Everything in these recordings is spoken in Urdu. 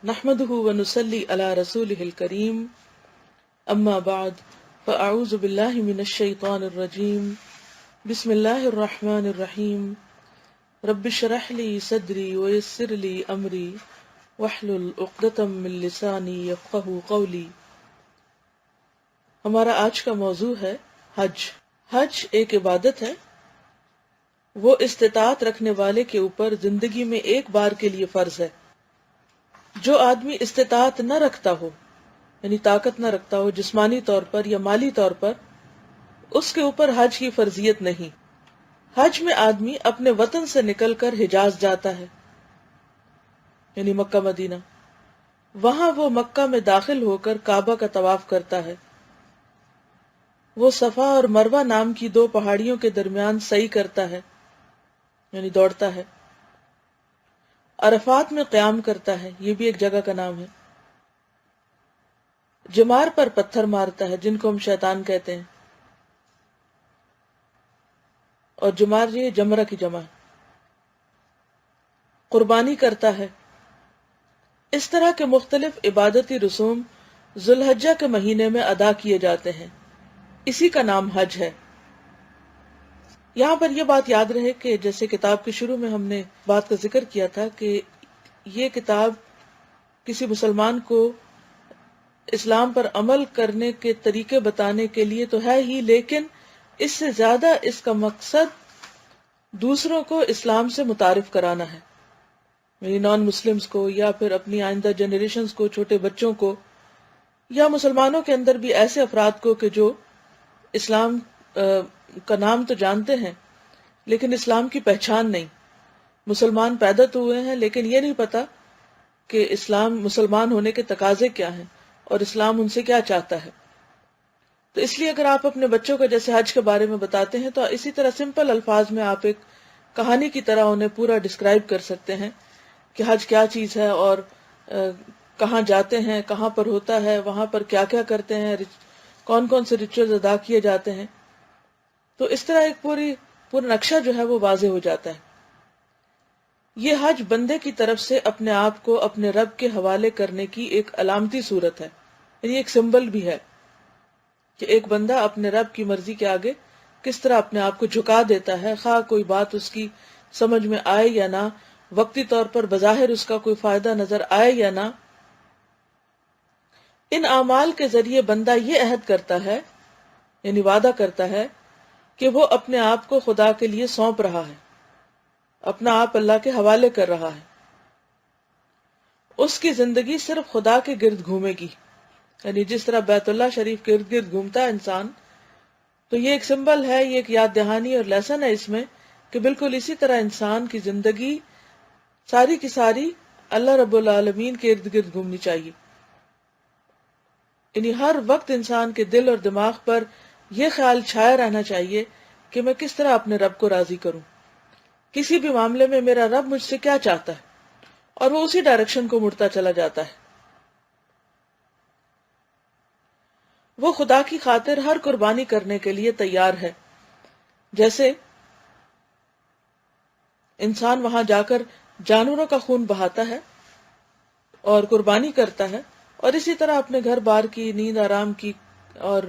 نحمده ونصلي على رسوله الكريم اما بعد فاعوذ بالله من الشيطان الرجيم بسم الله الرحمن الرحيم رب اشرح لي صدري ويسر لي امري واحلل عقدة من لساني يفقهوا قولي۔ ہمارا آج کا موضوع ہے حج۔ حج ایک عبادت ہے، وہ استطاعت رکھنے والے کے اوپر زندگی میں ایک بار کے لیے فرض ہے۔ جو آدمی استطاعت نہ رکھتا ہو، یعنی طاقت نہ رکھتا ہو جسمانی طور پر یا مالی طور پر، اس کے اوپر حج کی فرضیت نہیں۔ حج میں آدمی اپنے وطن سے نکل کر حجاز جاتا ہے، یعنی مکہ مدینہ۔ وہاں وہ مکہ میں داخل ہو کر کعبہ کا طواف کرتا ہے، وہ صفا اور مروہ نام کی دو پہاڑیوں کے درمیان سعی کرتا ہے، یعنی دوڑتا ہے۔ عرفات میں قیام کرتا ہے، یہ بھی ایک جگہ کا نام ہے۔ جمار پر پتھر مارتا ہے، جن کو ہم شیطان کہتے ہیں، اور جمار یہ جمرہ کی جمع ہے۔ قربانی کرتا ہے۔ اس طرح کے مختلف عبادتی رسوم ذوالحجہ کے مہینے میں ادا کیے جاتے ہیں، اسی کا نام حج ہے۔ یہاں پر یہ بات یاد رہے کہ جیسے کتاب کے شروع میں ہم نے بات کا ذکر کیا تھا کہ یہ کتاب کسی مسلمان کو اسلام پر عمل کرنے کے طریقے بتانے کے لیے تو ہے ہی، لیکن اس سے زیادہ اس کا مقصد دوسروں کو اسلام سے متعارف کرانا ہے، یعنی نان مسلمز کو، یا پھر اپنی آئندہ جنریشنز کو، چھوٹے بچوں کو، یا مسلمانوں کے اندر بھی ایسے افراد کو کہ جو اسلام کا نام تو جانتے ہیں لیکن اسلام کی پہچان نہیں۔ مسلمان پیدا تو ہوئے ہیں لیکن یہ نہیں پتا کہ اسلام، مسلمان ہونے کے تقاضے کیا ہیں اور اسلام ان سے کیا چاہتا ہے۔ تو اس لیے اگر آپ اپنے بچوں کو جیسے حج کے بارے میں بتاتے ہیں تو اسی طرح سمپل الفاظ میں آپ ایک کہانی کی طرح انہیں پورا ڈسکرائب کر سکتے ہیں کہ حج کیا چیز ہے، اور کہاں جاتے ہیں، کہاں پر ہوتا ہے، وہاں پر کیا کیا کرتے ہیں، کون کون سے ریچولز ادا کیے جاتے ہیں۔ تو اس طرح ایک پورا نقشہ جو ہے وہ واضح ہو جاتا ہے۔ یہ حج بندے کی طرف سے اپنے آپ کو اپنے رب کے حوالے کرنے کی ایک علامتی صورت ہے، یعنی ایک سمبل بھی ہے کہ ایک بندہ اپنے رب کی مرضی کے آگے کس طرح اپنے آپ کو جھکا دیتا ہے، خواہ کوئی بات اس کی سمجھ میں آئے یا نہ، وقتی طور پر بظاہر اس کا کوئی فائدہ نظر آئے یا نہ۔ ان اعمال کے ذریعے بندہ یہ عہد کرتا ہے، یعنی وعدہ کرتا ہے کہ وہ اپنے آپ کو خدا کے لیے سونپ رہا ہے، اپنا آپ اللہ کے حوالے کر رہا ہے۔ اس کی زندگی صرف خدا کے گرد گھومے گی، یعنی جس طرح بیت اللہ شریف کے ارد گرد گھومتا ہے انسان، تو یہ ایک سمبل ہے، یہ ایک یاد دہانی اور لیسن ہے اس میں کہ بالکل اسی طرح انسان کی زندگی ساری کی ساری اللہ رب العالمین کے ارد گرد گھومنی چاہیے۔ یعنی ہر وقت انسان کے دل اور دماغ پر یہ خیال چھایا رہنا چاہیے کہ میں کس طرح اپنے رب کو راضی کروں، کسی بھی معاملے میں میرا رب مجھ سے کیا چاہتا ہے، اور وہ اسی ڈائریکشن کو مڑتا چلا جاتا ہے۔ وہ خدا کی خاطر ہر قربانی کرنے کے لیے تیار ہے، جیسے انسان وہاں جا کر جانوروں کا خون بہاتا ہے اور قربانی کرتا ہے، اور اسی طرح اپنے گھر بار کی، نیند آرام کی اور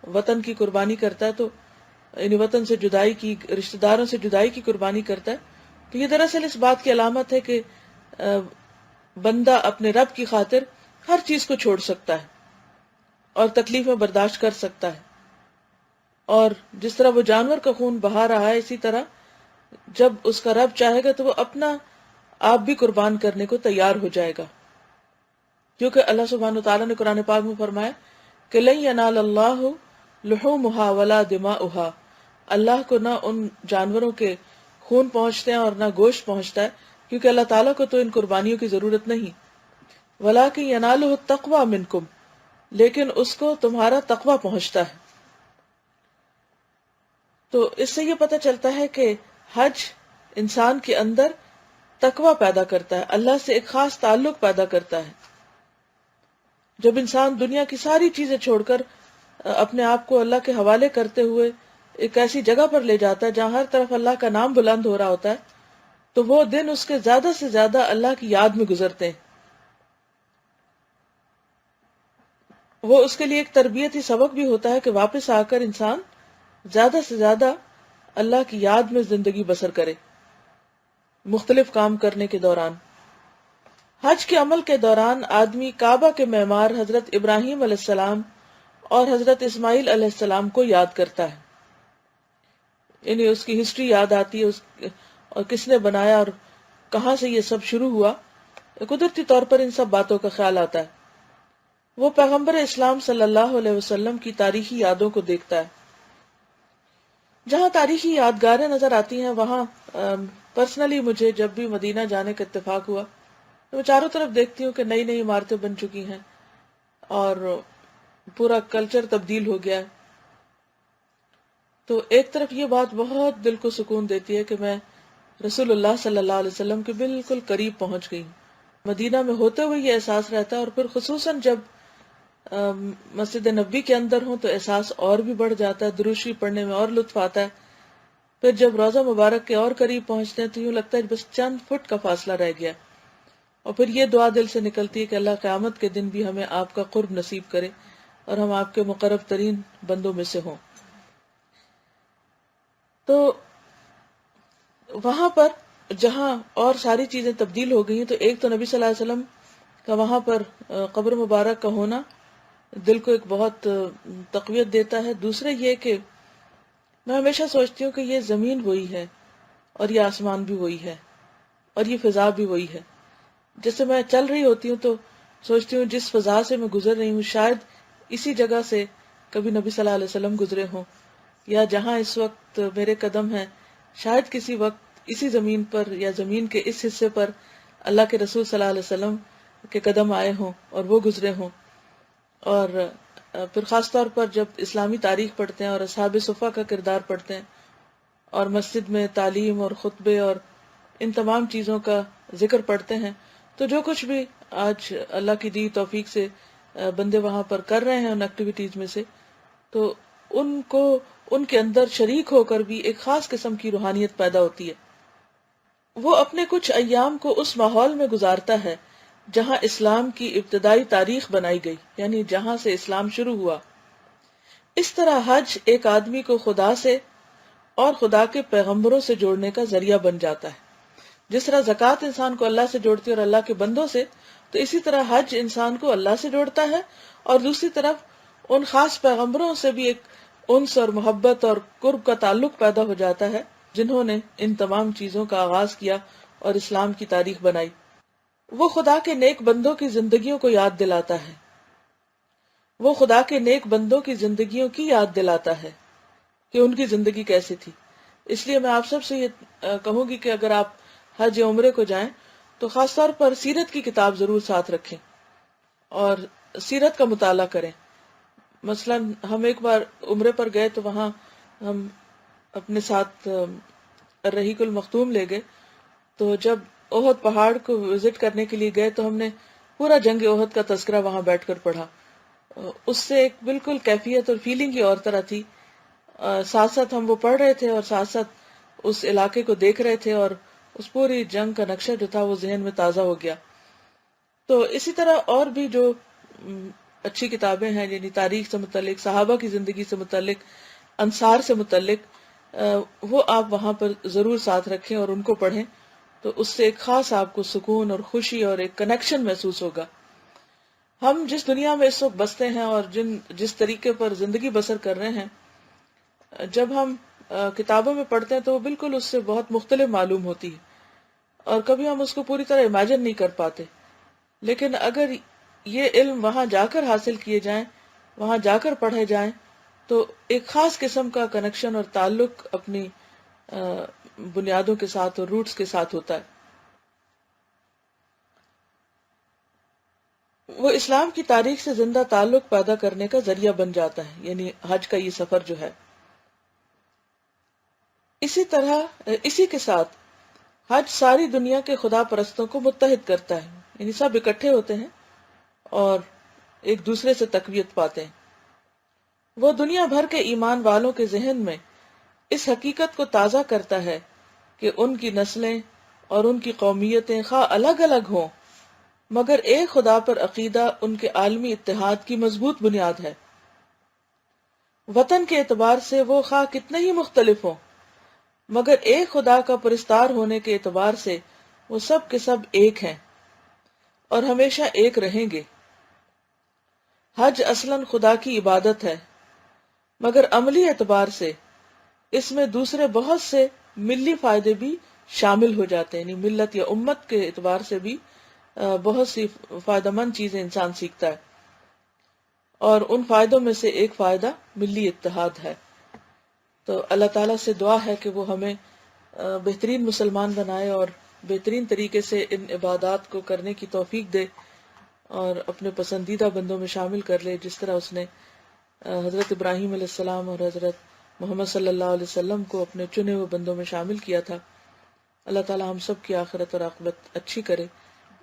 وطن کی قربانی کرتا ہے، تو یعنی وطن سے جدائی کی، رشتہ داروں سے جدائی کی قربانی کرتا ہے۔ تو یہ دراصل اس بات کی علامت ہے کہ بندہ اپنے رب کی خاطر ہر چیز کو چھوڑ سکتا ہے اور تکلیفیں برداشت کر سکتا ہے، اور جس طرح وہ جانور کا خون بہا رہا ہے، اسی طرح جب اس کا رب چاہے گا تو وہ اپنا آپ بھی قربان کرنے کو تیار ہو جائے گا، کیونکہ اللہ سبحانہ وتعالیٰ نے قرآن پاک میں فرمایا کہ لن ینال اللہ لحومها ولا دماؤها، اللہ کو نہ ان جانوروں کے خون پہنچتے ہیں اور نہ گوشت پہنچتا ہے، کیونکہ اللہ تعالیٰ کو تو ان قربانیوں کی ضرورت نہیں۔ ولکن ینالہ التقوی منکم، لیکن اس کو تمہارا تقوی پہنچتا ہے۔ تو اس سے یہ پتہ چلتا ہے کہ حج انسان کے اندر تقوی پیدا کرتا ہے، اللہ سے ایک خاص تعلق پیدا کرتا ہے۔ جب انسان دنیا کی ساری چیزیں چھوڑ کر اپنے آپ کو اللہ کے حوالے کرتے ہوئے ایک ایسی جگہ پر لے جاتا ہے جہاں ہر طرف اللہ کا نام بلند ہو رہا ہوتا ہے، تو وہ دن اس کے زیادہ سے زیادہ اللہ کی یاد میں گزرتے ہیں۔ وہ اس کے لیے ایک تربیتی سبق بھی ہوتا ہے کہ واپس آ کر انسان زیادہ سے زیادہ اللہ کی یاد میں زندگی بسر کرے مختلف کام کرنے کے دوران۔ حج کے عمل کے دوران آدمی کعبہ کے معمار حضرت ابراہیم علیہ السلام اور حضرت اسماعیل علیہ السلام کو یاد کرتا ہے، یعنی اس کی ہسٹری یاد آتی ہے، اور کس نے بنایا اور کہاں سے یہ سب شروع ہوا۔ قدرتی طور پر ان سب باتوں کا خیال آتا ہے۔ وہ پیغمبر اسلام صلی اللہ علیہ وسلم کی تاریخی یادوں کو دیکھتا ہے۔ جہاں تاریخی یادگاریں نظر آتی ہیں وہاں پرسنلی مجھے جب بھی مدینہ جانے کا اتفاق ہوا تو میں چاروں طرف دیکھتی ہوں کہ نئی نئی عمارتیں بن چکی ہیں اور پورا کلچر تبدیل ہو گیا ہے۔ تو ایک طرف یہ بات بہت دل کو سکون دیتی ہے کہ میں رسول اللہ صلی اللہ علیہ وسلم کے بالکل قریب پہنچ گئی ہوں۔ مدینہ میں ہوتے ہوئے یہ احساس رہتا ہے، اور پھر خصوصاً جب مسجد نبی کے اندر ہوں تو احساس اور بھی بڑھ جاتا ہے، درود شریف پڑھنے میں اور لطف آتا ہے۔ پھر جب روضہ مبارک کے اور قریب پہنچتے ہیں تو یوں لگتا ہے بس چند فٹ کا فاصلہ رہ گیا، اور پھر یہ دعا دل سے نکلتی ہے کہ اللہ قیامت کے دن بھی ہمیں آپ کا قرب نصیب کرے اور ہم آپ کے مقرب ترین بندوں میں سے ہوں۔ تو وہاں پر جہاں اور ساری چیزیں تبدیل ہو گئی ہیں، تو ایک تو نبی صلی اللہ علیہ وسلم کا وہاں پر قبر مبارک کا ہونا دل کو ایک بہت تقویت دیتا ہے۔ دوسرے یہ کہ میں ہمیشہ سوچتی ہوں کہ یہ زمین وہی ہے اور یہ آسمان بھی وہی ہے اور یہ فضا بھی وہی ہے۔ جیسے میں چل رہی ہوتی ہوں تو سوچتی ہوں جس فضا سے میں گزر رہی ہوں شاید اسی جگہ سے کبھی نبی صلی اللہ علیہ وسلم گزرے ہوں، یا جہاں اس وقت میرے قدم ہیں شاید کسی وقت اسی زمین پر یا زمین کے اس حصے پر اللہ کے رسول صلی اللہ علیہ وسلم کے قدم آئے ہوں اور وہ گزرے ہوں۔ اور پھر خاص طور پر جب اسلامی تاریخ پڑھتے ہیں اور اصحاب صفہ کا کردار پڑھتے ہیں اور مسجد میں تعلیم اور خطبے اور ان تمام چیزوں کا ذکر پڑھتے ہیں، تو جو کچھ بھی آج اللہ کی دی توفیق سے بندے وہاں پر کر رہے ہیں ان ایکٹیویٹیز میں سے، تو ان کو ان کے اندر شریک ہو کر بھی ایک خاص قسم کی روحانیت پیدا ہوتی ہے۔ وہ اپنے کچھ ایام کو اس ماحول میں گزارتا ہے جہاں اسلام کی ابتدائی تاریخ بنائی گئی، یعنی جہاں سے اسلام شروع ہوا۔ اس طرح حج ایک آدمی کو خدا سے اور خدا کے پیغمبروں سے جوڑنے کا ذریعہ بن جاتا ہے۔ جس طرح زکوٰۃ انسان کو اللہ سے جوڑتی ہے اور اللہ کے بندوں سے، تو اسی طرح حج انسان کو اللہ سے جوڑتا ہے، اور دوسری طرف ان خاص پیغمبروں سے بھی ایک انس اور محبت اور قرب کا تعلق پیدا ہو جاتا ہے جنہوں نے ان تمام چیزوں کا آغاز کیا اور اسلام کی تاریخ بنائی۔ وہ خدا کے نیک بندوں کی زندگیوں کو یاد دلاتا ہے، وہ خدا کے نیک بندوں کی زندگیوں کی یاد دلاتا ہے کہ ان کی زندگی کیسی تھی۔ اس لیے میں آپ سب سے یہ کہوں گی کہ اگر آپ حج یا عمرے کو جائیں تو خاص طور پر سیرت کی کتاب ضرور ساتھ رکھیں اور سیرت کا مطالعہ کریں۔ مثلا ہم ایک بار عمرے پر گئے تو وہاں ہم اپنے ساتھ رحیق المختوم لے گئے، تو جب احد پہاڑ کو وزٹ کرنے کے لیے گئے تو ہم نے پورا جنگ احد کا تذکرہ وہاں بیٹھ کر پڑھا۔ اس سے ایک بالکل کیفیت اور فیلنگ ہی اور طرح تھی۔ ساتھ ساتھ ہم وہ پڑھ رہے تھے اور ساتھ ساتھ اس علاقے کو دیکھ رہے تھے، اور اس پوری جنگ کا نقشہ جو تھا وہ ذہن میں تازہ ہو گیا۔ تو اسی طرح اور بھی جو اچھی کتابیں ہیں، یعنی تاریخ سے متعلق، صحابہ کی زندگی سے متعلق، انصار سے متعلق، وہ آپ وہاں پر ضرور ساتھ رکھیں اور ان کو پڑھیں، تو اس سے ایک خاص آپ کو سکون اور خوشی اور ایک کنیکشن محسوس ہوگا۔ ہم جس دنیا میں اس وقت بستے ہیں اور جس طریقے پر زندگی بسر کر رہے ہیں، جب ہم کتابوں میں پڑھتے ہیں تو وہ بالکل اس سے بہت مختلف معلوم ہوتی ہے، اور کبھی ہم اس کو پوری طرح امیجن نہیں کر پاتے۔ لیکن اگر یہ علم وہاں جا کر حاصل کیے جائیں، وہاں جا کر پڑھے جائیں، تو ایک خاص قسم کا کنیکشن اور تعلق اپنی بنیادوں کے ساتھ اور روٹس کے ساتھ ہوتا ہے۔ وہ اسلام کی تاریخ سے زندہ تعلق پیدا کرنے کا ذریعہ بن جاتا ہے، یعنی حج کا یہ سفر جو ہے۔ اسی کے ساتھ حج ساری دنیا کے خدا پرستوں کو متحد کرتا ہے، یعنی سب اکٹھے ہوتے ہیں اور ایک دوسرے سے تقویت پاتے ہیں۔ وہ دنیا بھر کے ایمان والوں کے ذہن میں اس حقیقت کو تازہ کرتا ہے کہ ان کی نسلیں اور ان کی قومیتیں خواہ الگ الگ ہوں مگر ایک خدا پر عقیدہ ان کے عالمی اتحاد کی مضبوط بنیاد ہے۔ وطن کے اعتبار سے وہ خواہ کتنے ہی مختلف ہوں، مگر ایک خدا کا پرستار ہونے کے اعتبار سے وہ سب کے سب ایک ہیں اور ہمیشہ ایک رہیں گے۔ حج اصلاً خدا کی عبادت ہے، مگر عملی اعتبار سے اس میں دوسرے بہت سے ملی فائدے بھی شامل ہو جاتے ہیں، یعنی ملت یا امت کے اعتبار سے بھی بہت سی فائدہ مند چیزیں انسان سیکھتا ہے، اور ان فائدوں میں سے ایک فائدہ ملی اتحاد ہے۔ تو اللہ تعالیٰ سے دعا ہے کہ وہ ہمیں بہترین مسلمان بنائے اور بہترین طریقے سے ان عبادات کو کرنے کی توفیق دے، اور اپنے پسندیدہ بندوں میں شامل کر لے، جس طرح اس نے حضرت ابراہیم علیہ السلام اور حضرت محمد صلی اللہ علیہ وسلم کو اپنے چنے ہوئے بندوں میں شامل کیا تھا۔ اللہ تعالیٰ ہم سب کی آخرت اور عاقبت اچھی کرے۔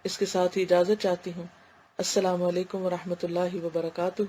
اس کے ساتھ ہی اجازت چاہتی ہوں۔ السلام علیکم ورحمۃ اللہ وبرکاتہ۔